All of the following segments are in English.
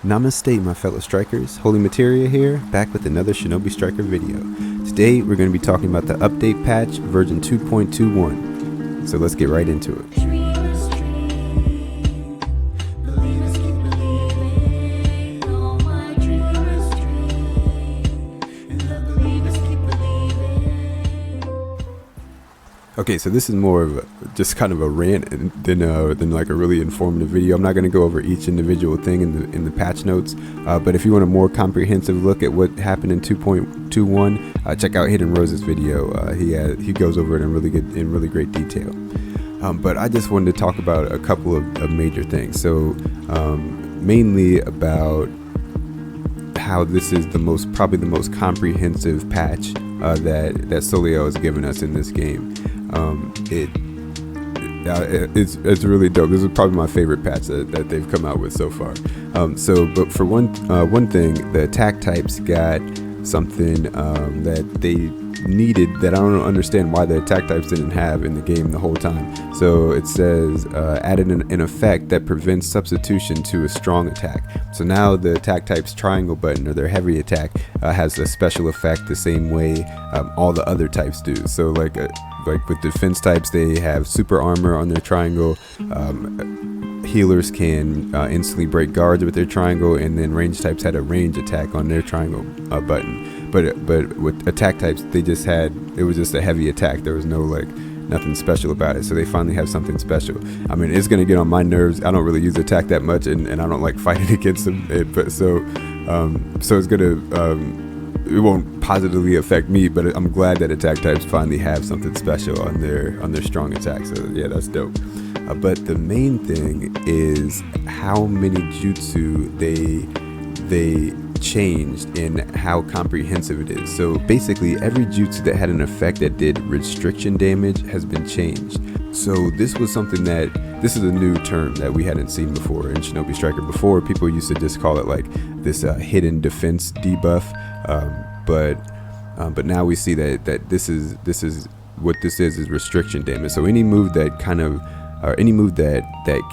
Namaste, my fellow strikers. Holy Materia here, back with another Shinobi Striker video. Today we're going to be talking about the update patch version 2.21. So let's get right into it. Okay, so this is more of just kind of a rant than like a really informative video. I'm not going to go over each individual thing in the patch notes, but if you want a more comprehensive look at what happened in 2.21, check out Hidden Rose's video. He goes over it in really great detail. But I just wanted to talk about a couple of major things. So mainly about how this is probably the most comprehensive patch that Soliel has given us in this game. It's really dope. This is probably my favorite patch that they've come out with so far. But for one thing, the attack types got something that they needed that I don't understand why the attack types didn't have in the game the whole time. So it says added an effect that prevents substitution to a strong attack. So now the attack type's triangle button, or their heavy attack, has a special effect the same way all the other types do. So like with defense types, they have super armor on their triangle. Healers can instantly break guards with their triangle, and then range types had a range attack on their triangle button. But with attack types, it was just a heavy attack. There was nothing special about it. So they finally have something special. I mean, it's gonna get on my nerves. I don't really use attack that much, and I don't like fighting against them. So it's gonna it won't positively affect me, but I'm glad that attack types finally have something special on their strong attacks. So yeah, that's dope. But the main thing is how many jutsu they changed and how comprehensive it is. So basically every jutsu that had an effect that did restriction damage has been changed. So this is a new term that we hadn't seen before in Shinobi Striker. Before, people used to just call it like this hidden defense debuff, but now we see that this is what this is restriction damage. So any move that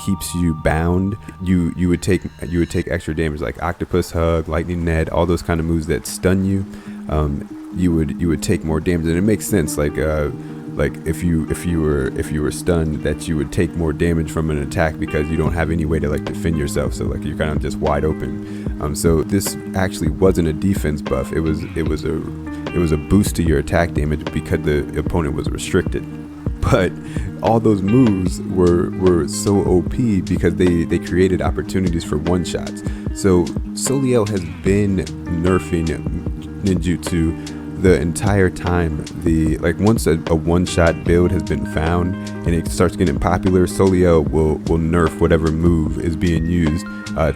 keeps you bound, you would take extra damage, like octopus hug, lightning net, all those kind of moves that stun you. You would take more damage, and it makes sense. Like if you were stunned, that you would take more damage from an attack because you don't have any way to like defend yourself. So like you're kind of just wide open. So this actually wasn't a defense buff. It was a boost to your attack damage because the opponent was restricted. But all those moves were so OP because they created opportunities for one-shots. So Soliel has been nerfing ninjutsu the entire time. Once a one-shot build has been found and it starts getting popular, Soliel will nerf whatever move is being used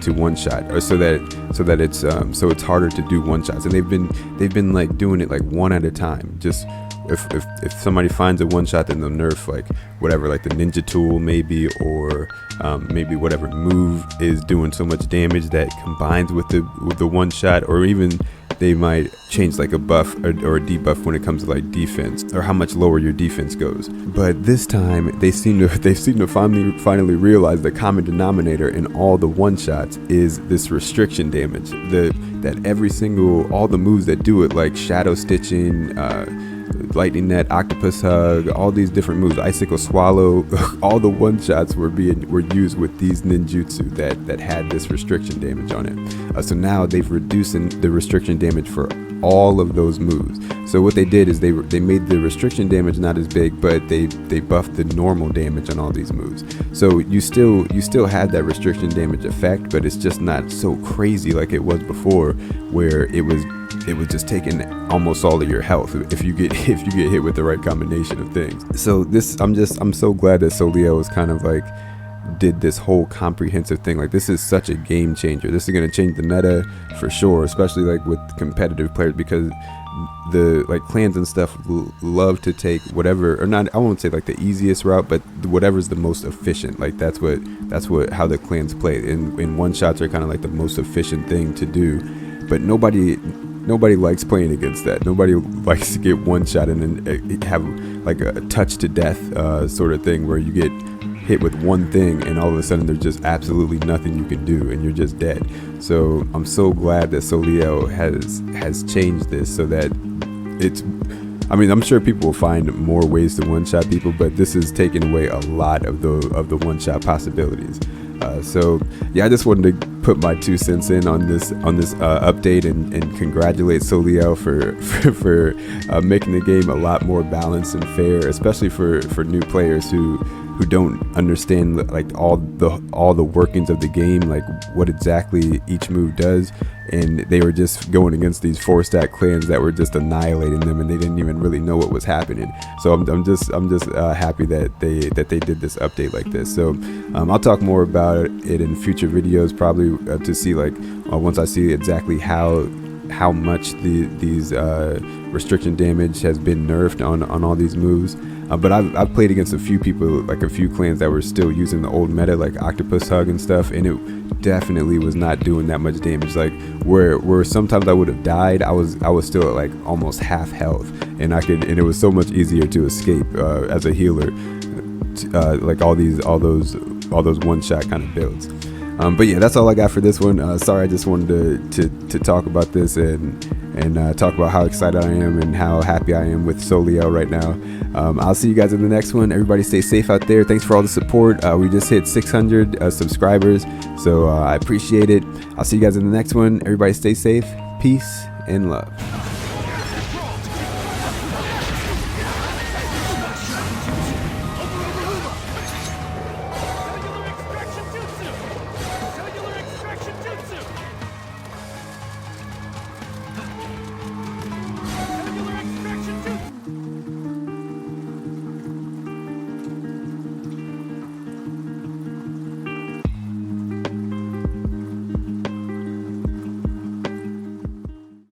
to one-shot, or so that it's harder to do one-shots. And they've been like doing it like one at a time. Just if somebody finds a one-shot, then they'll nerf like whatever, like the ninja tool maybe, or maybe whatever move is doing so much damage that combines with the one-shot, or even they might change like a buff or a debuff when it comes to like defense, or how much lower your defense goes. But this time they seem to finally realize the common denominator in all the one-shots is this restriction damage. All the moves that do it, like shadow stitching, lightning net, octopus hug, all these different moves, icicle swallow, all the one-shots were used with these ninjutsu that had this restriction damage on it. So now they've reduced the restriction damage for all of those moves. So what they did is they made the restriction damage not as big, but they buffed the normal damage on all these moves. So you still had that restriction damage effect, but it's just not so crazy like it was before, where it was just taking almost all of your health if you get hit with the right combination of things. So I'm so glad that Soliel was kind of like did this whole comprehensive thing. Like, this is such a game changer. This is going to change the meta for sure, especially like with competitive players, because the like clans and stuff love to take whatever, or not, I won't say like the easiest route, but whatever's the most efficient. Like that's how the clans play, and one shots are kind of like the most efficient thing to do. But nobody likes playing against that. Nobody likes to get one shot and then have like a touch to death sort of thing where you get hit with one thing, and all of a sudden there's just absolutely nothing you can do, and you're just dead. So I'm so glad that Soliel has changed this so that it's, I mean, I'm sure people will find more ways to one-shot people, but this is taking away a lot of the one-shot possibilities. So yeah, I just wanted to put my 2 cents in on this update and congratulate Soliel for making the game a lot more balanced and fair, especially for new players who don't understand like all the workings of the game, like what exactly each move does, and they were just going against these 4-stack clans that were just annihilating them, and they didn't even really know what was happening. So I'm just happy that they did this update like this. So I'll talk more about it in future videos, probably to see like once I see exactly how much these restriction damage has been nerfed on all these moves. But I've played against a few people, like a few clans that were still using the old meta, like Octopus Hug and stuff, and it definitely was not doing that much damage. Like where sometimes I would have died, I was still at like almost half health, and it was so much easier to escape as a healer, like all those one-shot kind of builds. But yeah, that's all I got for this one. Sorry, I just wanted to talk about this and talk about how excited I am and how happy I am with Soliel right now. I'll see you guys in the next one. Everybody stay safe out there. Thanks for all the support. We just hit 600 subscribers, so I appreciate it. I'll see you guys in the next one. Everybody stay safe. Peace and love.